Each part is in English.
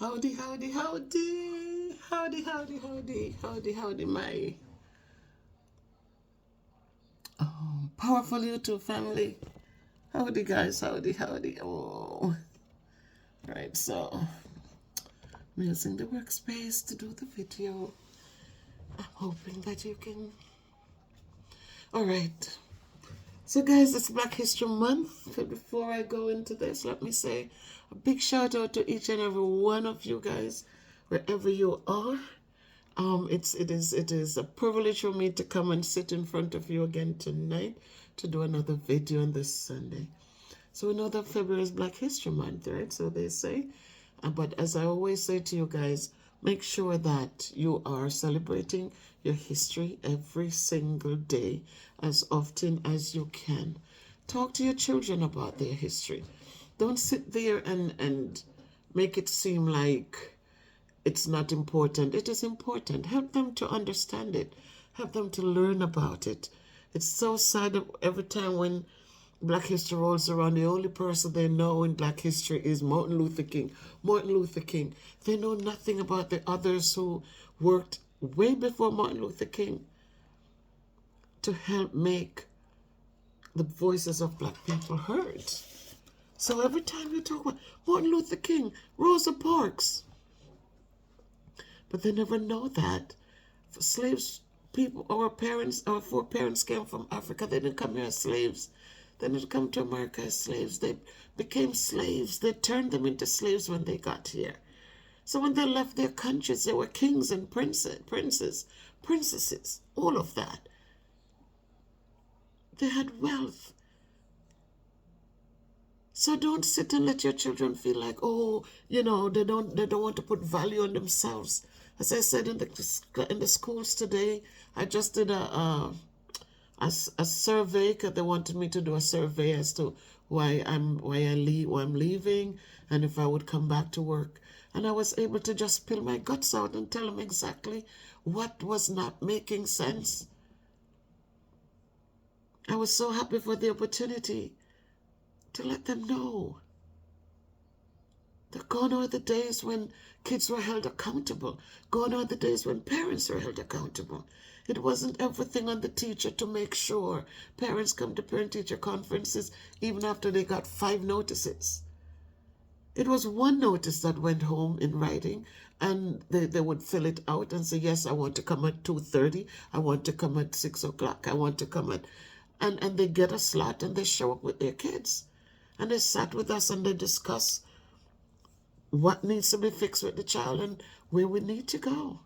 Howdy, howdy, howdy. Howdy, howdy, howdy. Howdy, howdy, my powerful YouTube family. Howdy, guys. Howdy, howdy. Oh, right. So, I'm using the workspace to do the video. I'm hoping that you can. All right. So, guys, it's Black History Month. But before I go into this, let me say a big shout out to each and every one of you guys, wherever you are. It is a privilege for me to come and sit in front of you again tonight to do another video on this Sunday. So we know that February is Black History Month, right? So they say. But as I always say to you guys, make sure that you are celebrating your history every single day as often as you can. Talk to your children about their history. Don't sit there and make it seem like it's not important. It is important. Help them to understand it. Help them to learn about it. It's so sad that every time when Black History rolls around, the only person they know in Black history is Martin Luther King. Martin Luther King. They know nothing about the others who worked way before Martin Luther King to help make the voices of Black people heard. So every time you talk about Martin Luther King, Rosa Parks, but they never know that slaves, people, our foreparents came from Africa. They didn't come here as slaves. They didn't come to America as slaves. They became slaves. They turned them into slaves when they got here. So when they left their countries, they were kings and princesses, all of that. They had wealth. So don't sit and let your children feel like, oh, they don't want to put value on themselves. As I said in the schools today, I just did a survey because they wanted me to do a survey as to why I'm leaving and if I would come back to work. And I was able to just spill my guts out and tell them exactly what was not making sense. I was so happy for the opportunity to let them know that gone are the days when kids were held accountable. Gone are the days when parents were held accountable. It wasn't everything on the teacher to make sure parents come to parent-teacher conferences even after they got 5 notices. It was 1 notice that went home in writing, and they would fill it out and say, yes, I want to come at 2:30. I want to come at 6 o'clock. I want to come at... And they get a slot and they show up with their kids. And they sat with us and they discuss what needs to be fixed with the child and where we need to go.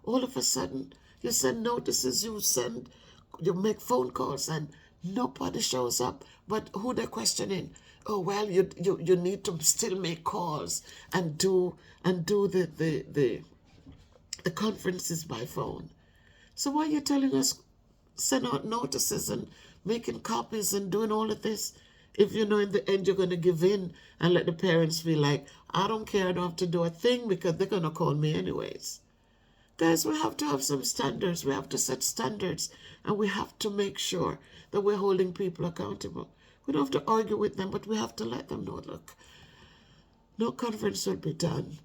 All of a sudden, you send notices, you make phone calls, and nobody shows up. But who they're questioning? Oh, well, you need to still make calls and do the conferences by phone. So why are you telling us send out notices and making copies and doing all of this if you know in the end you're going to give in and let the parents feel like, I don't care, I don't have to do a thing because they're going to call me anyways? Guys, we have to have some standards. We have to set standards, and we have to make sure that we're holding people accountable. We don't have to argue with them, but we have to let them know, look, no conference will be done.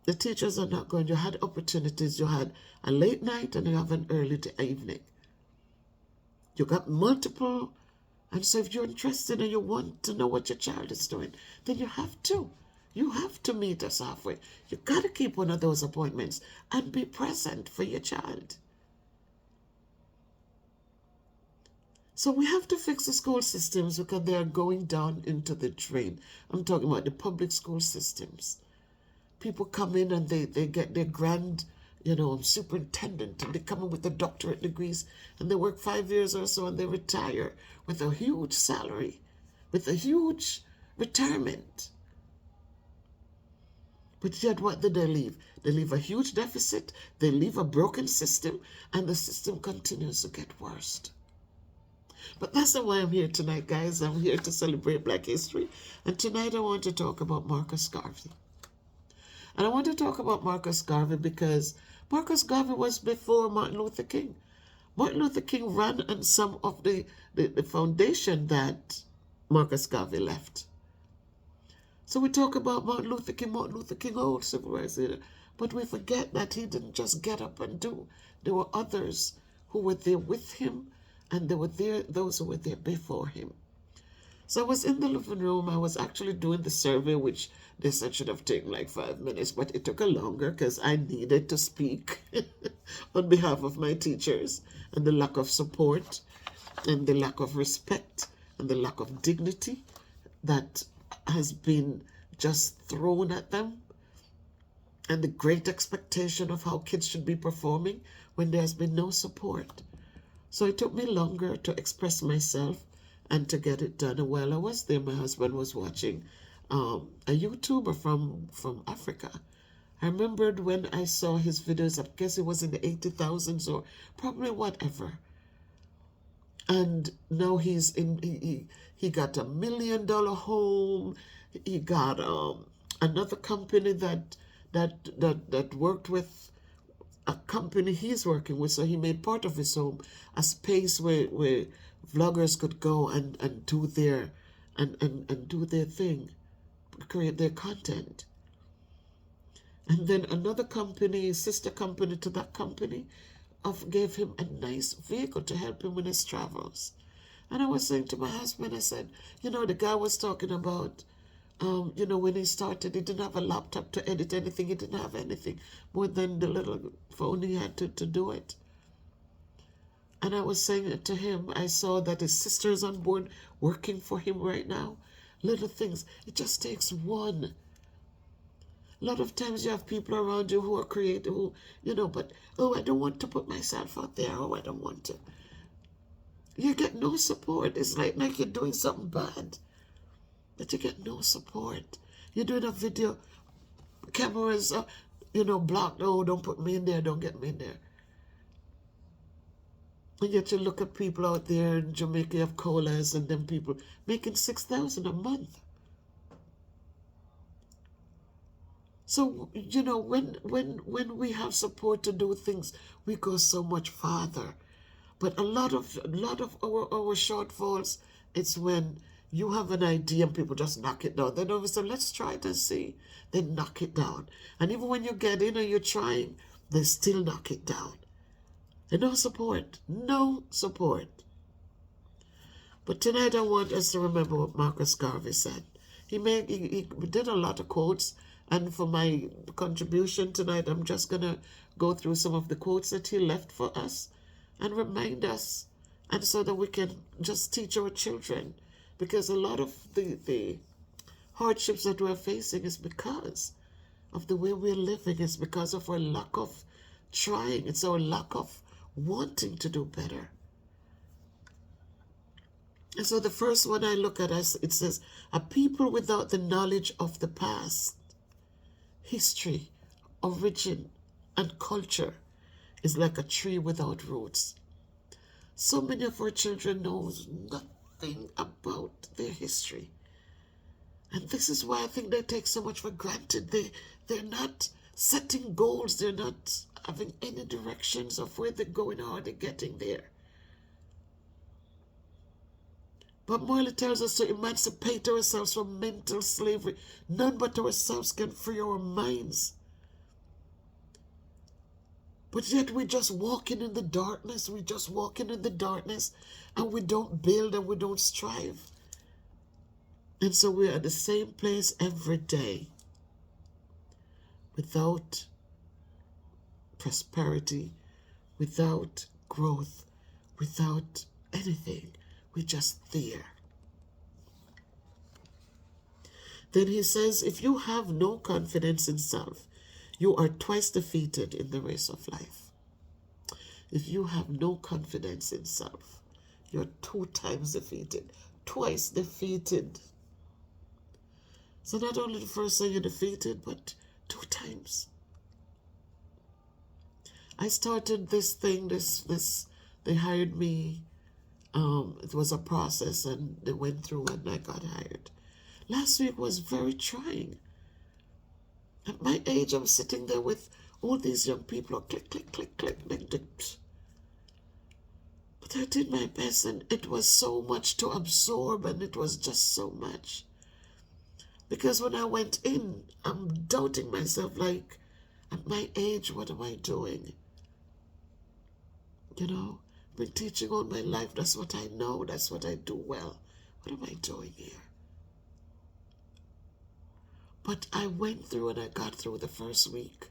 The teachers are not going. You had opportunities. You had a late night and you have an early evening. You got multiple. And so if you're interested and you want to know what your child is doing, then you have to. You have to meet us halfway. You got to keep one of those appointments and be present for your child. So we have to fix the school systems because they are going down into the drain. I'm talking about the public school systems. People come in and they get their grand, superintendent, and they come in with their doctorate degrees, and they work 5 years or so and they retire with a huge salary, with a huge retirement. But yet what do they leave? They leave a huge deficit, they leave a broken system, and the system continues to get worse. But that's not why I'm here tonight, guys. I'm here to celebrate Black history. And tonight I want to talk about Marcus Garvey. And I want to talk about Marcus Garvey because Marcus Garvey was before Martin Luther King. Martin Luther King ran on some of the foundation that Marcus Garvey left. So we talk about Martin Luther King, old civil rights leader, but we forget that he didn't just get up and do. There were others who were there with him, and there were those who were there before him. So I was in the living room. I was actually doing the survey, which they said should have taken like 5 minutes, but it took a longer because I needed to speak on behalf of my teachers, and the lack of support and the lack of respect and the lack of dignity that has been just thrown at them, and the great expectation of how kids should be performing when there has been no support. So it took me longer to express myself and to get it done. And while I was there, my husband was watching a YouTuber from Africa. I remembered when I saw his videos, I guess it was in the 80,000s or probably whatever. And now he's in, he got $1 million home. He got another company that worked with a company he's working with. So he made part of his home a space where vloggers could go and do their and do their thing, create their content. And then another company, sister company to that company, gave him a nice vehicle to help him in his travels. And I was saying to my husband, I said, the guy was talking about, when he started, he didn't have a laptop to edit anything. He didn't have anything more than the little phone he had to do it. And I was saying it to him. I saw that his sister is on board working for him right now. Little things. It just takes one. A lot of times you have people around you who are creative, but, I don't want to put myself out there. I don't want to. You get no support. It's like you're doing something bad, but you get no support. You're doing a video, cameras, blocked. Oh, don't put me in there. Don't get me in there. And yet you look at people out there in Jamaica, you have colas, and them people making $6,000 a month. So, when we have support to do things, we go so much farther. But a lot of our shortfalls, it's when you have an idea and people just knock it down. Then all of a sudden, let's try it and see. They knock it down. And even when you get in and you're trying, they still knock it down. And no support. No support. But tonight I want us to remember what Marcus Garvey said. He did a lot of quotes. And for my contribution tonight, I'm just going to go through some of the quotes that he left for us and remind us, and so that we can just teach our children. Because a lot of the hardships that we're facing is because of the way we're living. It's because of our lack of trying. It's our lack of wanting to do better. And so the first one I look at, it says, a people without the knowledge of the past, history, origin, and culture is like a tree without roots. So many of our children knows nothing about their history. And this is why I think they take so much for granted. They're not setting goals. They're not having any directions of where they're going or how they're getting there. But Morley tells us to emancipate ourselves from mental slavery. None but ourselves can free our minds. But yet we're just walking in the darkness. We're just walking in the darkness, and we don't build and we don't strive. And so we're at the same place every day, without prosperity, without growth, without anything. We're just there. Then he says, if you have no confidence in self, you are twice defeated in the race of life. If you have no confidence in self, you're 2 times defeated, twice defeated. So not only the first time you're defeated, but 2 times. I started this thing, they hired me. It was a process, and they went through, and I got hired. Last week was very trying. At my age, I'm sitting there with all these young people, click, click, click, click, click, click. But I did my best, and it was so much to absorb, and it was just so much. Because when I went in, I'm doubting myself, like, at my age, what am I doing? You know, I've been teaching all my life. That's what I know. That's what I do well. What am I doing here? But I went through and I got through the first week.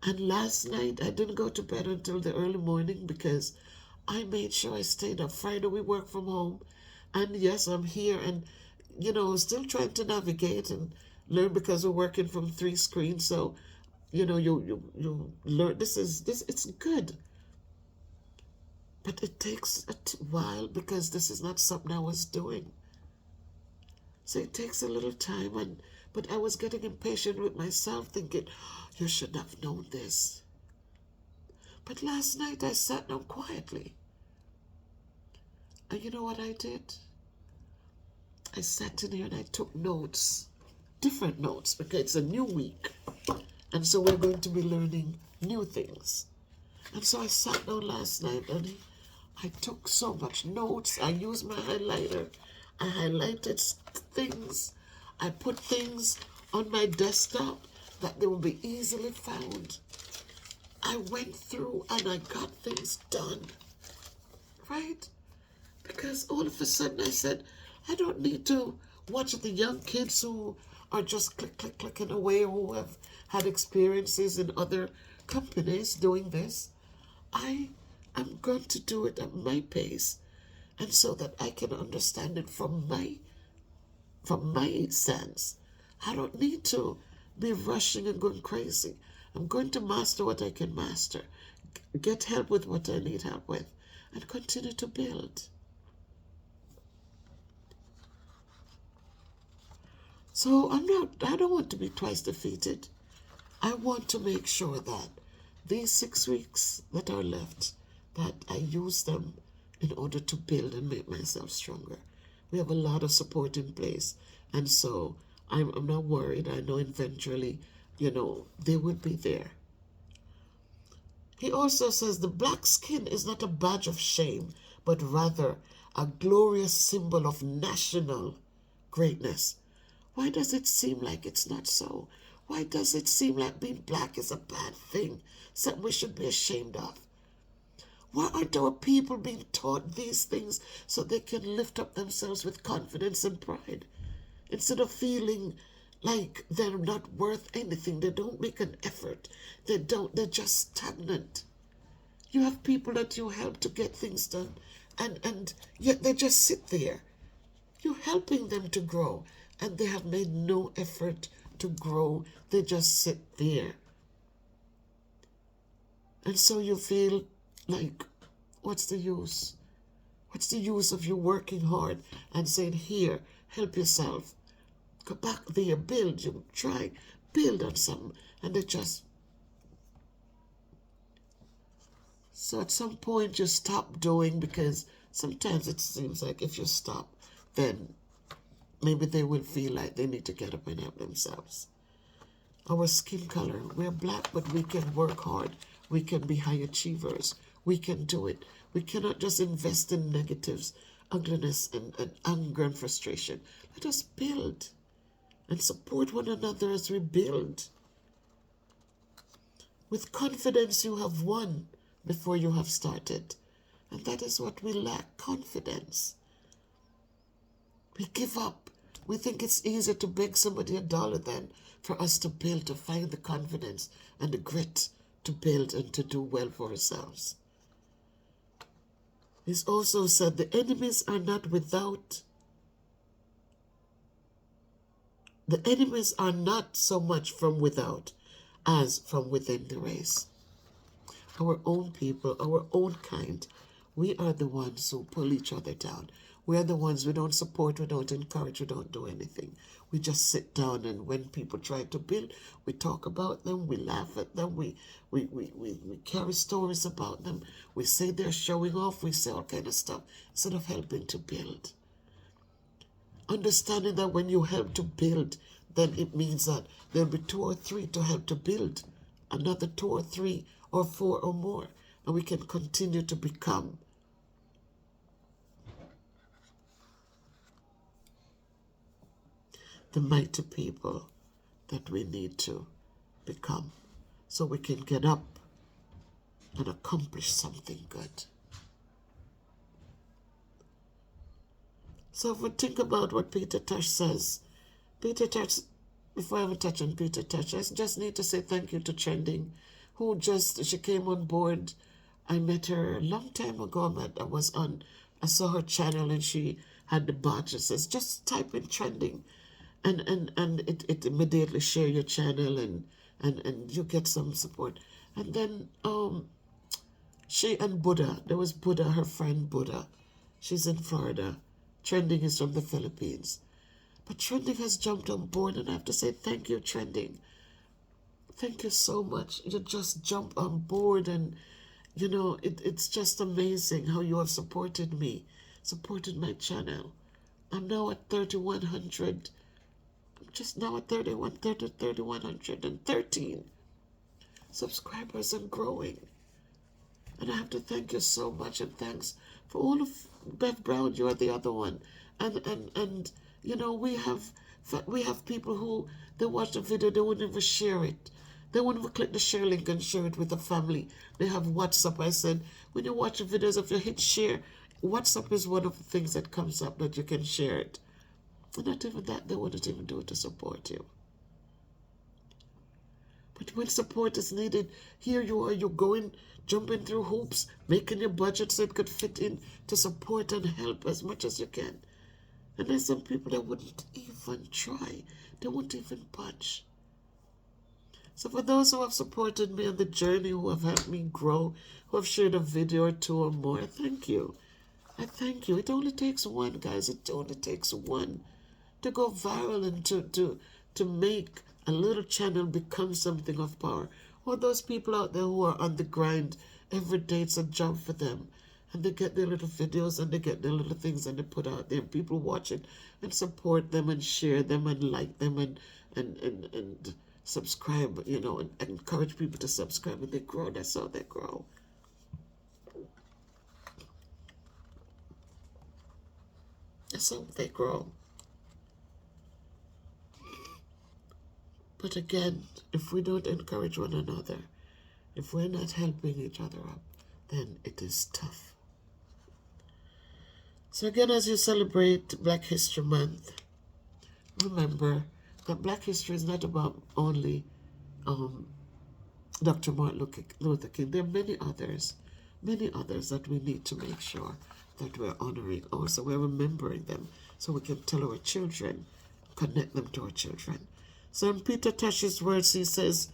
And last night, I didn't go to bed until the early morning because I made sure I stayed up. Friday, we work from home. And yes, I'm here and, still trying to navigate and learn because we're working from 3 screens. So, you learn. It's good. But it takes a while because this is not something I was doing. So it takes a little time, but I was getting impatient with myself, thinking, you should have known this. But last night I sat down quietly. And you know what I did? I sat in here and I took notes, different notes, because it's a new week. And so we're going to be learning new things. And so I sat down last night and I took so much notes. I used my highlighter. I highlighted things. I put things on my desktop that they will be easily found. I went through and I got things done. Right? Because all of a sudden I said, I don't need to watch the young kids who are just clicking away, who have had experiences in other companies doing this. I am going to do it at my pace, and so that I can understand it from my sense. I don't need to be rushing and going crazy. I'm going to master what I can master, get help with what I need help with, and continue to build. So I don't want to be twice defeated. I want to make sure that these 6 weeks that are left, that I use them in order to build and make myself stronger. We have a lot of support in place, and so I'm not worried. I know eventually, they will be there. He also says the black skin is not a badge of shame, but rather a glorious symbol of national greatness. Why does it seem like it's not so? Why does it seem like being black is a bad thing, something we should be ashamed of? Why aren't our people being taught these things so they can lift up themselves with confidence and pride? Instead of feeling like they're not worth anything, they don't make an effort. They're just stagnant. You have people that you help to get things done, and yet they just sit there. You're helping them to grow, and they have made no effort to grow. They just sit there. And so you feel like, what's the use? What's the use of you working hard and saying, here, help yourself. Go back there, build. You try, build on something. And they just... So at some point you stop doing, because sometimes it seems like if you stop, then maybe they will feel like they need to get up and help themselves. Our skin color, we're black, but we can work hard. We can be high achievers. We can do it. We cannot just invest in negatives, ugliness, and anger and frustration. Let us build and support one another as we build. With confidence, you have won before you have started. And that is what we lack, confidence. We give up. We think it's easier to beg somebody $1 than for us to build, to find the confidence and the grit to build and to do well for ourselves. He's also said the enemies are not so much from without as from within the race. Our own people, our own kind, we are the ones who pull each other down. We are the ones we don't support, we don't encourage, we don't do anything. We just sit down, and when people try to build, we talk about them, we laugh at them, we carry stories about them, we say they're showing off, we say all kind of stuff, instead of helping to build. Understanding that when you help to build, then it means that there'll be 2 or 3 to help to build, another 2 or 3 or 4 or more, and we can continue to become. the mighty people that we need to become so we can get up and accomplish something good. So if we think about what Peter Tosh says, Peter Tosh, before I even touch on Peter Tosh, I just need to say thank you to Trending, who she came on board. I met her a long time ago. I saw her channel and she had the badge that says, just type in Trending and it immediately share your channel and you get some support. And then she and Buddha, there was Buddha, her friend Buddha. She's in Florida. Trending is from the Philippines. But Trending has jumped on board, and I have to say thank you, Trending. Thank you so much. You just jump on board, and you know, it's just amazing how you have supported me, supported my channel. I'm now at 3,100. I'm just now at 3,113 subscribers and growing. And I have to thank you so much, and thanks for all of Bev Brown. You are the other one, and you know, we have people who they watch the video, they wouldn't even share it. They wouldn't even click the share link and share it with the family. They have WhatsApp. I said, when you watch the videos, if you hit share, WhatsApp is one of the things that comes up that you can share it. And not even that, they wouldn't even do it to support you. But when support is needed, here you are, you're going, jumping through hoops, making your budget so it could fit in to support and help as much as you can. And there's some people that wouldn't even try. They wouldn't even budge. So for those who have supported me on the journey, who have helped me grow, who have shared a video or two or more, thank you. I thank you. It only takes one, guys. It only takes one to go viral and to make a little channel become something of power. Or those people out there who are on the grind every day, it's a job for them. And they get their little videos and they get their little things and they put out there. And people watch it and support them and share them and like them and subscribe, you know, and encourage people to subscribe, and they grow. That's how they grow. That's how they grow. But again, if we don't encourage one another, if we're not helping each other up, then it is tough. So again, as you celebrate Black History Month, remember that Black history is not about only Dr. Martin Luther King. There are many others that we need to make sure that we're honoring. Also, we're remembering them so we can tell our children, connect them to our children. So in Peter Tosh's words, he says,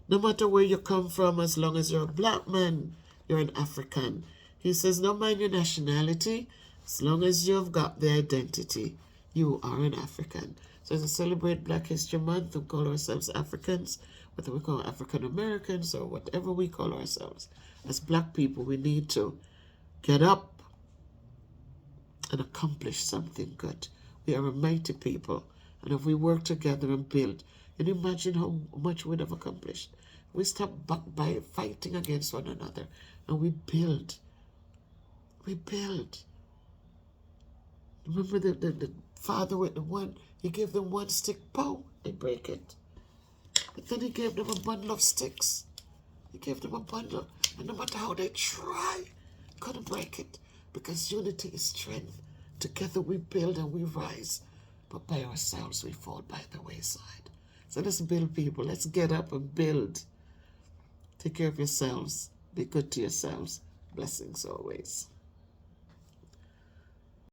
no matter where you come from, as long as you're a black man, you're an African. He says, no matter your nationality, as long as you've got the identity, you are an African. So as we celebrate Black History Month, we call ourselves Africans, whether we call African Americans or whatever we call ourselves. As black people, we need to get up and accomplish something good. We are a mighty people. And if we work together and build, can you imagine how much we'd have accomplished? We stop back by fighting against one another and we build. We build. Remember the father with the one, he gave them one stick, pow, they break it. But then he gave them a bundle of sticks. He gave them a bundle, and no matter how they try, couldn't break it. Because unity is strength. Together we build and we rise. But by ourselves we fall by the wayside. So let's build, people. Let's get up and build. Take care of yourselves. Be good to yourselves. Blessings always.